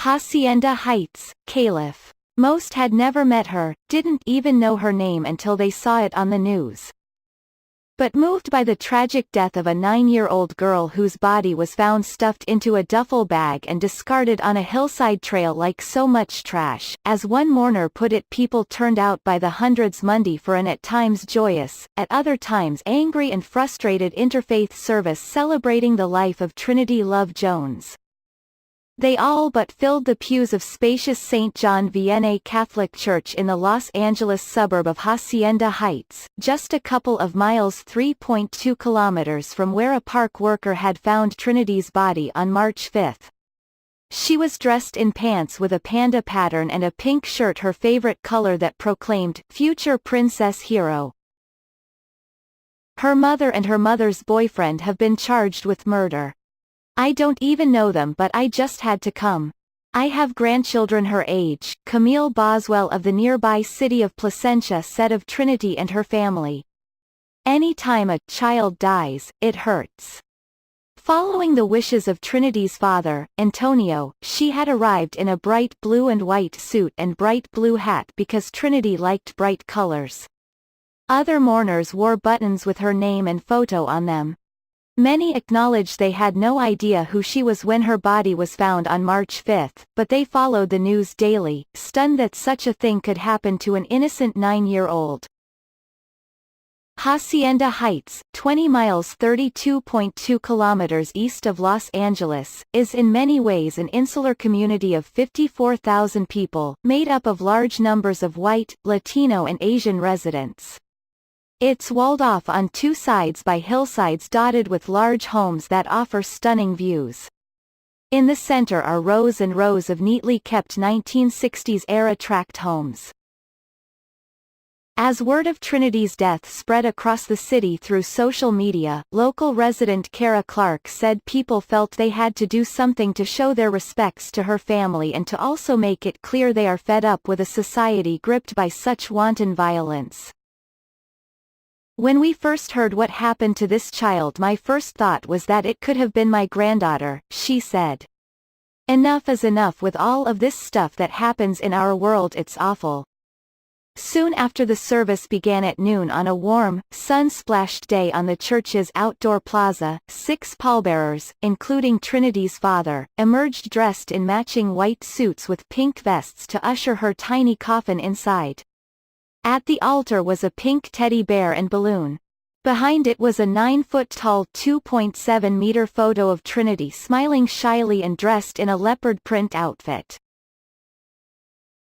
Hacienda Heights, Calif. Most had never met her, didn't even know her name until they saw it on the news. But moved by the tragic death of a 9-year-old girl whose body was found stuffed into a duffel bag and discarded on a hillside trail like so much trash, as one mourner put it, people turned out by the hundreds Monday for an at times joyous, at other times angry and frustrated interfaith service celebrating the life of Trinity Love Jones. They all but filled the pews of spacious St. John Vianney Catholic Church in the Los Angeles suburb of Hacienda Heights, just a couple of miles 3.2 kilometers from where a park worker had found Trinity's body on March 5. She was dressed in pants with a panda pattern and a pink shirt, her favorite color that proclaimed, "Future Princess Hero." Her mother and her mother's boyfriend have been charged with murder. "I don't even know them, but I just had to come. I have grandchildren her age," Camille Boswell of the nearby city of Placentia said of Trinity and her family. "Any time a child dies, it hurts." Following the wishes of Trinity's father, Antonio, she had arrived in a bright blue and white suit and bright blue hat because Trinity liked bright colors. Other mourners wore buttons with her name and photo on them. Many acknowledged they had no idea who she was when her body was found on March 5, but they followed the news daily, stunned that such a thing could happen to an innocent 9-year-old. Hacienda Heights, 20 miles 32.2 kilometers east of Los Angeles, is in many ways an insular community of 54,000 people, made up of large numbers of white, Latino and Asian residents. It's walled off on two sides by hillsides dotted with large homes that offer stunning views. In the center are rows and rows of neatly kept 1960s-era tract homes. As word of Trinity's death spread across the city through social media, local resident Kara Clark said people felt they had to do something to show their respects to her family and to also make it clear they are fed up with a society gripped by such wanton violence. "When we first heard what happened to this child, my first thought was that it could have been my granddaughter," she said. "Enough is enough with all of this stuff that happens in our world, it's awful." Soon after the service began at noon on a warm, sun-splashed day on the church's outdoor plaza, 6 pallbearers, including Trinity's father, emerged dressed in matching white suits with pink vests to usher her tiny coffin inside. At the altar was a pink teddy bear and balloon. Behind it was a 9-foot-tall 2.7-meter photo of Trinity smiling shyly and dressed in a leopard print outfit.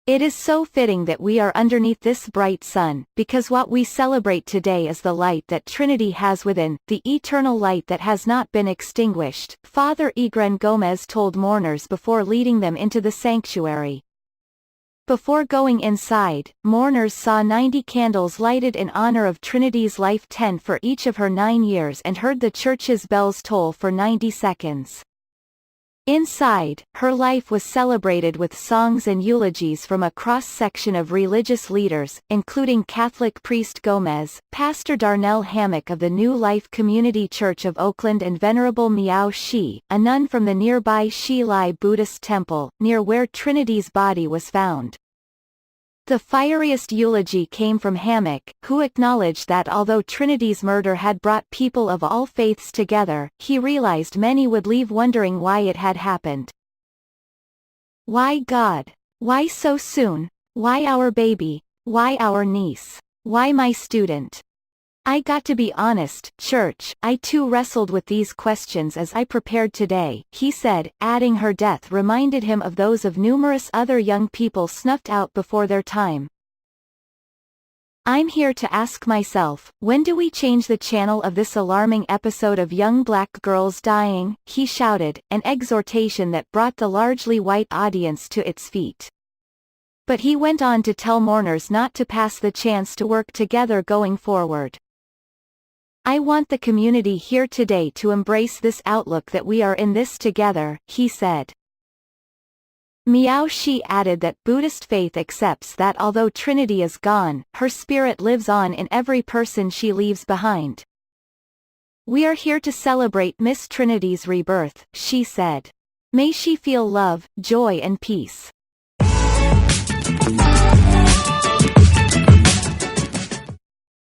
"It is so fitting that we are underneath this bright sun, because what we celebrate today is the light that Trinity has within, the eternal light that has not been extinguished," Father Egren Gomez told mourners before leading them into the sanctuary. Before going inside, mourners saw 90 candles lighted in honor of Trinity's life, 10 for each of her 9 years, and heard the church's bells toll for 90 seconds. Inside, her life was celebrated with songs and eulogies from a cross-section of religious leaders, including Catholic priest Gomez, Pastor Darnell Hammock of the New Life Community Church of Oakland, and Venerable Miao Shi, a nun from the nearby Shi Lai Buddhist temple, near where Trinity's body was found. The fieriest eulogy came from Hammock, who acknowledged that although Trinity's murder had brought people of all faiths together, he realized many would leave wondering why it had happened. "Why God? Why so soon? Why our baby? Why our niece? Why my student? I got to be honest, church, I too wrestled with these questions as I prepared today," he said, adding her death reminded him of those of numerous other young people snuffed out before their time. "I'm here to ask myself, when do we change the channel of this alarming episode of young black girls dying?" he shouted, an exhortation that brought the largely white audience to its feet. But he went on to tell mourners not to pass the chance to work together going forward. "I want the community here today to embrace this outlook that we are in this together," he said. Miao Shi added that Buddhist faith accepts that although Trinity is gone, her spirit lives on in every person she leaves behind. "We are here to celebrate Miss Trinity's rebirth," she said. May she feel love, joy and peace.